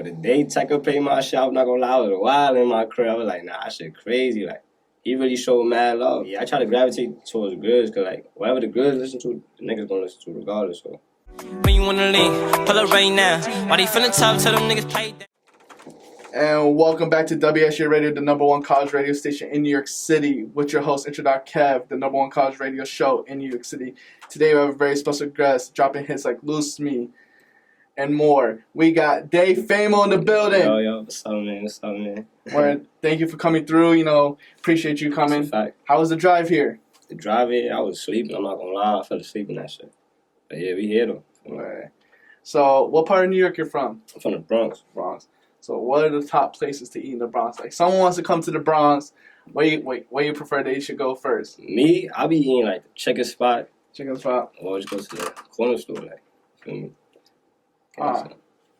But the day Tecca played my shit, I'm not gonna lie, I was wild in my crib. I was like, nah, that shit crazy. Like, he really showed mad love. Yeah, I try to gravitate towards the girls, cause like, whatever the girls listen to, the niggas gonna listen to regardless, so. When you wanna lean, pull up right now. Why they feeling tough, tell them niggas play that. And welcome back to WSJU Radio, the #1 college radio station in New York City, with your host, Introdoc Kev, the #1 college radio show in New York City. Today we have a very special guest dropping hits like Lose Me and more. We got Dayfamo in the building. Yo, what's up, man? What's up, man? Word, thank you for coming through. Appreciate you coming. That's a fact. How was the drive here? The drive here, I was sleeping. I'm not gonna lie, I fell asleep in that shit. But yeah, we here though. Right. So, what part of New York you're from? I'm from the Bronx. Bronx. So, what are the top places to eat in the Bronx? Like, someone wants to come to the Bronx. Where you prefer they should go first? Me, I be eating like the chicken spot. Chicken spot. Or just go to the corner store, like, feel me?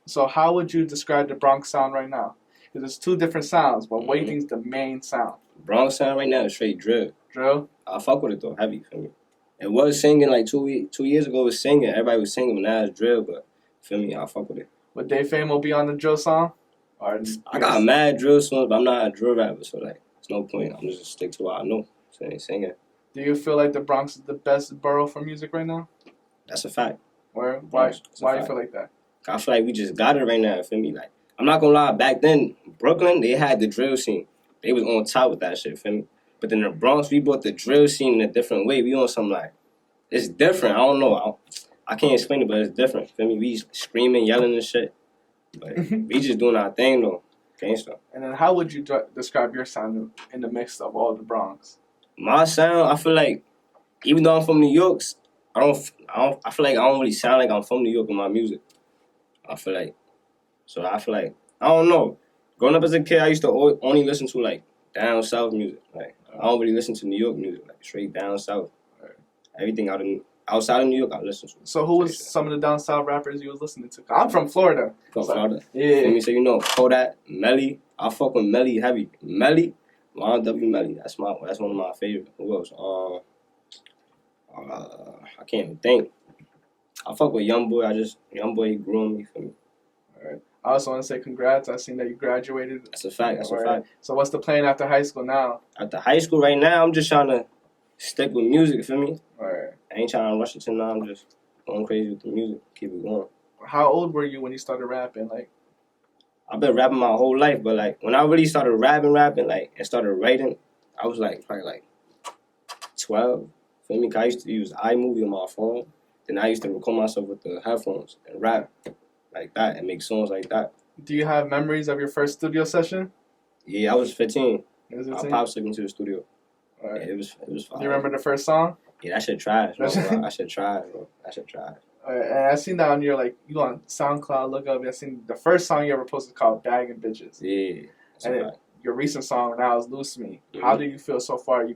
So how would you describe the Bronx sound right now? Because there's two different sounds, but what do you think is the main sound? Bronx sound right now is straight drill. Drill? I fuck with it though, heavy, feel me? It was singing like 2 years ago, it was singing. Everybody was singing, but now it's drill, but feel me, I fuck with it. Would Dayfamo be on the drill song? I got mad drill songs, but I'm not a drill rapper, so like, there's no point. I'm just stick to what I know, so I ain't singing. Do you feel like the Bronx is the best borough for music right now? That's a fact. Why do you feel like that? I feel like we just got it right now, feel me? Like, I'm not gonna lie, back then, Brooklyn, they had the drill scene. They was on top with that shit, feel me? But then the Bronx, we brought the drill scene in a different way. We on some like, it's different. I don't know. I can't explain it, but it's different, feel me? We screaming, yelling and shit. But we just doing our thing though, gangsta. And then how would you describe your sound in the mix of all the Bronx? My sound, I feel like, even though I'm from New York, I feel like I don't really sound like I'm from New York with my music. I feel like, I don't know. Growing up as a kid, I used to only listen to like down south music. Like, I don't really listen to New York music, like straight down south. Everything outside of New York, I listen to. So who was some of the down south rappers you was listening to? I'm from Florida. From Florida? Yeah. Let me say, Kodak, Melly. I fuck with Melly heavy. Melly, Ron W. Melly. That's one of my favorite. Who else? I can't even think. I fuck with Youngboy grew on me for me. All right. I also want to say congrats. I seen that you graduated. That's a fact. That's a fact. So what's the plan after high school now? After high school right now, I'm just trying to stick with music, feel me? All right. I ain't trying to rush into now. I'm just going crazy with the music. Keep it going. How old were you when you started rapping? Like, I've been rapping my whole life, but like when I really started rapping, like and started writing, I was like probably like 12. Feel me? 'Cause I used to use iMovie on my phone. Then I used to record myself with the headphones and rap like that and make songs like that. Do you have memories of your first studio session? Yeah, I was 15. Was it I popped into the studio. All right. Yeah, it was fine. Do you remember the first song? Yeah, that shit trash, bro. I should try, bro. That shit trash. All right, and I seen that on your you on SoundCloud. Look up. I seen the first song you ever posted called "Bagging Bitches." Yeah. And your recent song now is "Lose Me." Mm-hmm. How do you feel so far?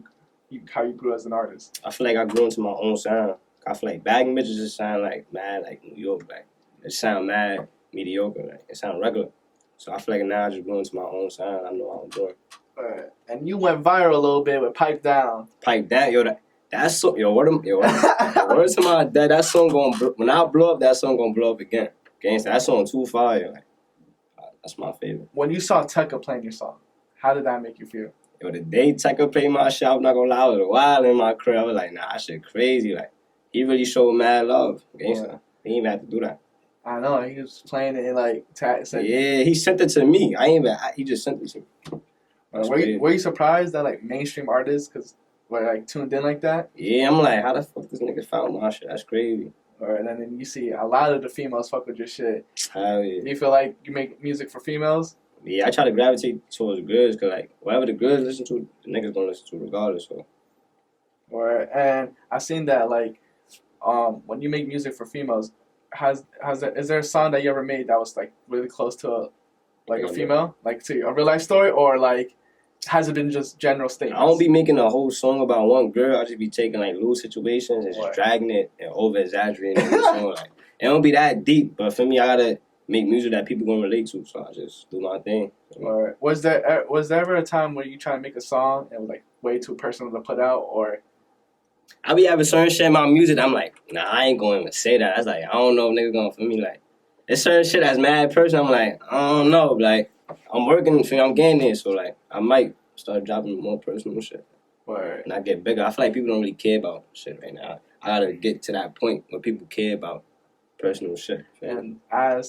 How you grew as an artist? I feel like I grew into my own sound. I feel like "Bagging Bitches" just sound like mad like New York, like it sound mad mediocre, like it sound regular. So I feel like now I just grew into my own sound. I know how I'm doing. And you went viral a little bit with "Pipe Down." Pipe Down, that's so word to my dad. That song when I blow up, that song gonna blow up again. Gangsta, that song too fire. Like, that's my favorite. When you saw Tecca playing your song, how did that make you feel? Yo, the day Tecca played my shit, I'm not gonna lie, I was wild in my crib. I was like, nah, that shit crazy. Like, he really showed mad love. Gangsta, he ain't even have to do that. I know, he was playing it in yeah, he sent it to me. He just sent it to me. Were you surprised that mainstream artists were tuned in like that? Yeah, I'm like, how the fuck this nigga found my shit? That's crazy. And then you see a lot of the females fuck with your shit. Hell yeah. Do you feel like you make music for females? Yeah, I try to gravitate towards the girls, cause whatever the girls listen to, the niggas gonna listen to regardless. So. And I seen that when you make music for females, is there a song that you ever made that was really close to a female, to a real life story, or has it been just general statements? I don't be making a whole song about one girl. I just be taking little situations and just dragging it and over exaggerating the song. It don't be that deep, but for me, I gotta make music that people gonna relate to. So I just do my thing. Or was there ever a time where you try to make a song and it was way too personal to put out, or? I be having certain shit in my music. I'm like, nah, I ain't going to say that. That's I don't know if niggas gonna feel me it's certain shit that's mad personal. I'm like, I don't know. Like, I'm working, I'm getting there. So, like, I might start dropping more personal shit. Word. And I get bigger. I feel like people don't really care about shit right now. I gotta get to that point where people care about personal shit. And I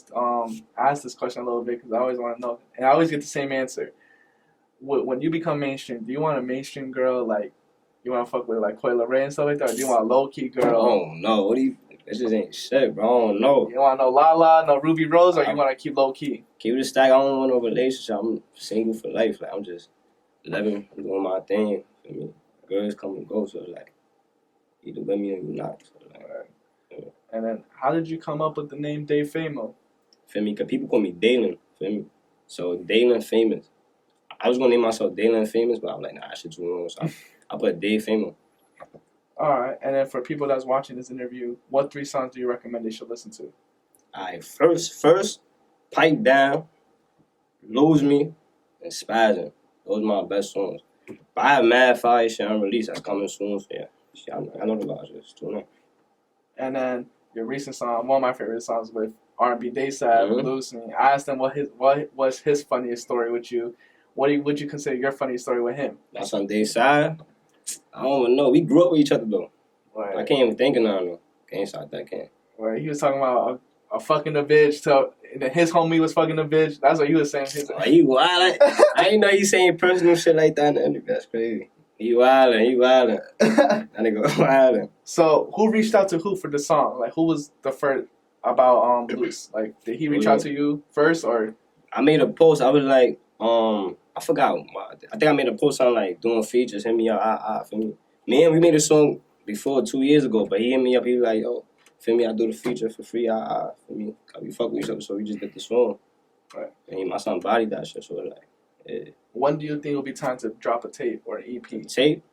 asked this question a little bit because I always want to know, and I always get the same answer. When you become mainstream, do you want a mainstream girl like you want to fuck with like Coi Leray and stuff like that, or do you want a low key girl? Oh no, what do you? This just ain't shit, bro. I don't know. You want no Lala, no Ruby Rose, or you want to keep low key? Keep it a stack. I don't want no relationship. I'm single for life. Like I'm just living, doing my thing. For me, girls come and go. So like, either with me or you not. So, like, yeah. And then, how did you come up with the name Dayfamo? Feel me? Cause people call me Daylan. Feel me? So Daylan Famous. I was gonna name myself Daylan Famous, but I'm like, nah, I should do it. So I put Dayfamo. All right. And then for people that's watching this interview, what 3 songs do you recommend they should listen to? All right, first, Pipe Down, Lose Me, and Spazzing. Those are my best songs. But I have mad fire shit unreleased that's coming soon. So yeah, shit, I know the vibes. Just tune in. And then your recent song, one of my favorite songs with R&B Dayside, Lose Me. I asked him what was his funniest story with you. What would you consider your funniest story with him? That's on Dayside. I don't even know. We grew up with each other though. Right. I can't even think of nothing. Can't start that. Can't. Where he was talking about a fucking a bitch, and then his homie was fucking a bitch. That's what he was saying. He wild. I didn't know he saying personal shit like that in the interview. That's crazy. He wildin'. That nigga wildin'. So who reached out to who for the song? Like who was the first about Blues? Like did he reach out to you first or? I made a post. I was like, I forgot. I think I made a post on like doing features. Hit me up. For me. Me and we made a song before 2 years ago, but he hit me up. He was like, yo, feel me? I do the feature for free. For me, cause we fuck with each other, so we just did the song. Right. And my son bodied that shit, so like, yeah. When do you think will be time to drop a tape or an EP? Tape.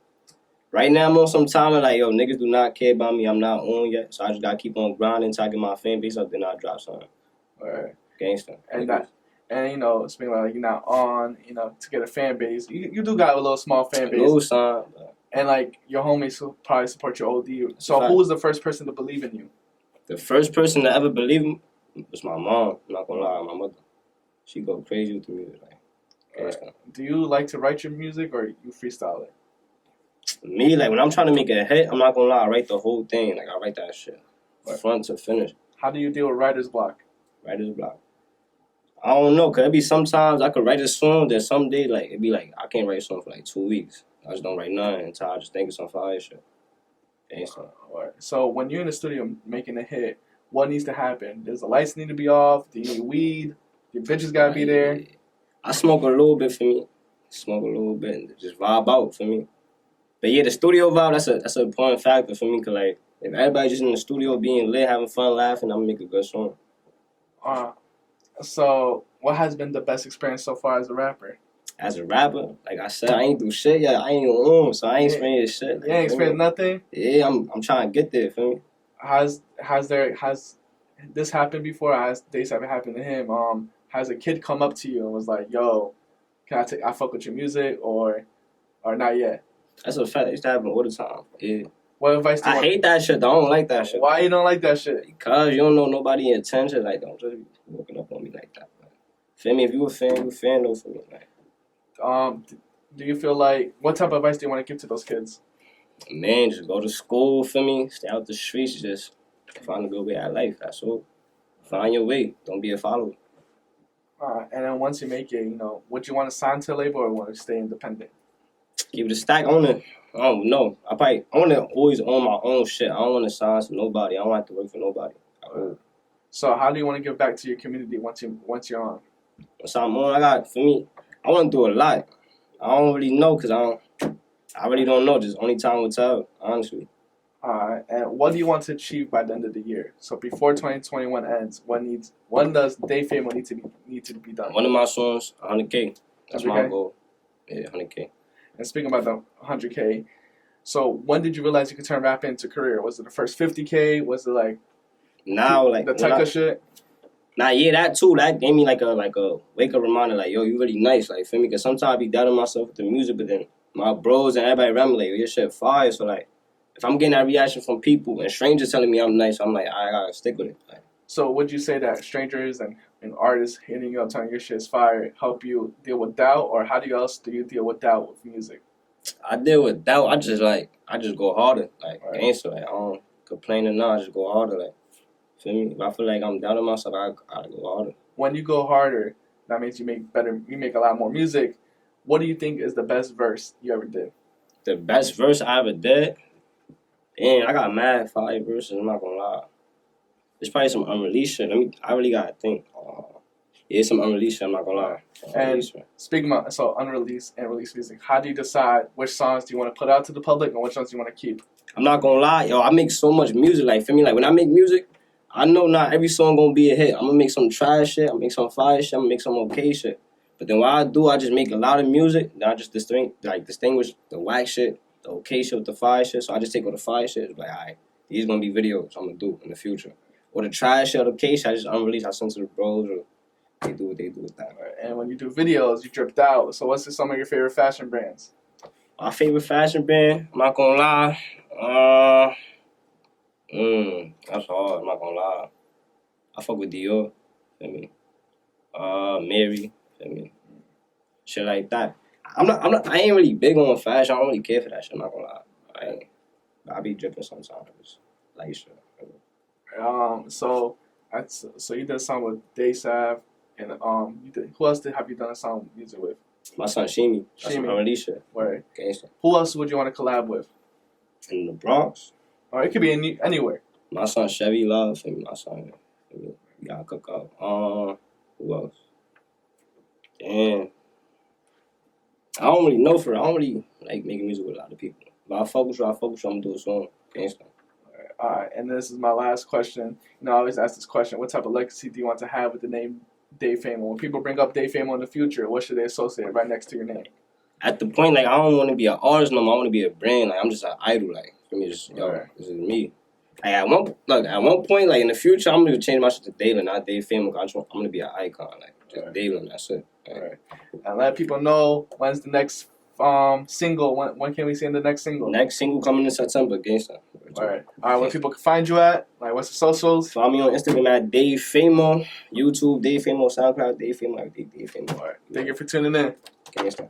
Right now, I'm on some time like, yo, niggas do not care about me. I'm not on yet, so I just gotta keep on grinding until I get my fan base up. Then I drop something. Right. Gangsta. And that. And, you know, speaking about, like, you're not on, you know, to get a fan base. You do got a little small fan base. No son. And, like, your homies will probably support your OD. So who was the first person to believe in you? The first person to ever believe me was my mom. I'm not gonna lie, my mother. She go crazy with the music. Like, do you like to write your music or you freestyle it? Me, like, when I'm trying to make a hit, I'm not gonna lie, I write the whole thing. Like, I write that shit. Front to finish. How do you deal with writer's block? Writer's block. I don't know, cause it be sometimes I could write a song, then someday like it be like I can't write a song for like 2 weeks. I just don't write nothing until I just think of some fire shit. So when you're in the studio making a hit, what needs to happen? Does the lights need to be off? Do you need weed? Your bitches gotta be there. I smoke a little bit for me. Smoke a little bit and just vibe out for me. But yeah, the studio vibe, that's an important factor for me, cause like if everybody just in the studio being lit, having fun, laughing, I'm gonna make a good song. So, what has been the best experience so far as a rapper? As a rapper, like I said, I ain't do shit yet. I ain't on, so I ain't experienced shit. You ain't experienced nothing? Yeah, I'm trying to get there, feel me? Has this happened before? Has dates ever happened to him? Has a kid come up to you and was like, "Yo, can I fuck with your music?" or not yet? That's a fact. It used to happen all the time. Yeah. What advice do you want? I hate that shit. I don't like that shit. Why you don't like that shit? Because you don't know nobody intention. Like, don't just be walking up on me like that. Like, feel me? If you a fan, you a fan though for me. Like, do you feel like, what type of advice do you want to give to those kids? Man, just go to school, feel me? Stay out the streets, just find a good way at life, that's all. Find your way. Don't be a follower. And then once you make it, you know, would you want to sign to a label or want to stay independent? Keep it a stack on it. I don't know. I want to always own my own shit. I don't want to sign to nobody. I don't have to work for nobody. So how do you want to give back to your community once you're on? Once I'm on, I want to do a lot. I don't really know because I really don't know. Just only time will tell, honestly. And what do you want to achieve by the end of the year? So before 2021 ends, when does Dayfamo need to be done? One of my songs, 100K. That's 100K? My goal. Yeah, 100K. And speaking about the 100K, so when did you realize you could turn rap into a career? Was it the first 50K? Was it like now, like the Tecca shit? Nah, yeah, that too. That gave me like a wake up reminder, like, yo, you really nice, like, feel me? Because sometimes I be doubting myself with the music, but then my bros and everybody around me like, yo, your shit fire. So like, if I'm getting that reaction from people and strangers telling me I'm nice, I'm like, I gotta stick with it. Like, So would you say that strangers and artists hitting you up telling your shit's fire help you deal with doubt, or how do you deal with doubt with music? I deal with doubt. I just go harder. Like, Right. gangster. Like, I don't complain or not. I just go harder. Like, feel me? If I feel like I'm doubting myself, I go harder. When you go harder, that means you make a lot more music. What do you think is the best verse you ever did? The best verse I ever did? Damn, I got mad fire verses, I'm not gonna lie. There's probably some unreleased shit. I really gotta think. Yeah, some unreleased shit, I'm not gonna lie. And speaking of unreleased and released music, how do you decide which songs do you want to put out to the public and which ones do you want to keep? I'm not gonna lie, yo, I make so much music, like, feel me? Like, when I make music, I know not every song gonna be a hit. I'm gonna make some trash shit, I'm gonna make some fire shit, I'm gonna make some okay shit. But then what I do, I just make a lot of music, then I just distinguish the whack shit, the okay shit with the fire shit. So I just take all the fire shit, it's like, alright, these gonna be videos I'm gonna do in the future. Or the trash shit or the okay shit, I just unrelease, I send to the bros, or they do what they do with that. Right. And when you do videos, you dripped out. So what's some of your favorite fashion brands? My favorite fashion brand, I'm not gonna lie. That's hard, I'm not gonna lie. I fuck with Dior, feel me? Mary, feel me? Shit like that. I ain't really big on fashion, I don't really care for that shit, I'm not gonna lie. I be dripping sometimes. Like shit. So you did a song with Daysav, and who else have you done a song music with? My son Shimi. That's some unreleased shit. Word. Gangsta. Who else would you want to collab with? In the Bronx. Or it could be anywhere. My son Chevy Love, and my son. We gotta cook up. Who else? Damn. I don't really know I don't really like making music with a lot of people. But I focus, I'm gonna do a song. Gangsta. Alright, and this is my last question. I always ask this question: what type of legacy do you want to have with the name Dayfamo? When people bring up Dayfamo in the future, what should they associate right next to your name? At the point, like, I don't want to be an artist no more. I want to be a brand. Like, I'm just an idol. Like, for me, just This is me. Like, at one point, like, in the future, I'm gonna change my shit to Daylan, not Dayfamo. I'm gonna be an icon, like, just Daylan. That's it. Alright. And let people know when's the next single. When can we see the next single? Next single coming in September, Gangsta. Alright. Where people can find you at? Like, what's the socials? Follow me on Instagram at Dayfamo, YouTube Dayfamo, SoundCloud Dayfamo, everything Dayfamo. Alright. Thank you for tuning in. Gangsta.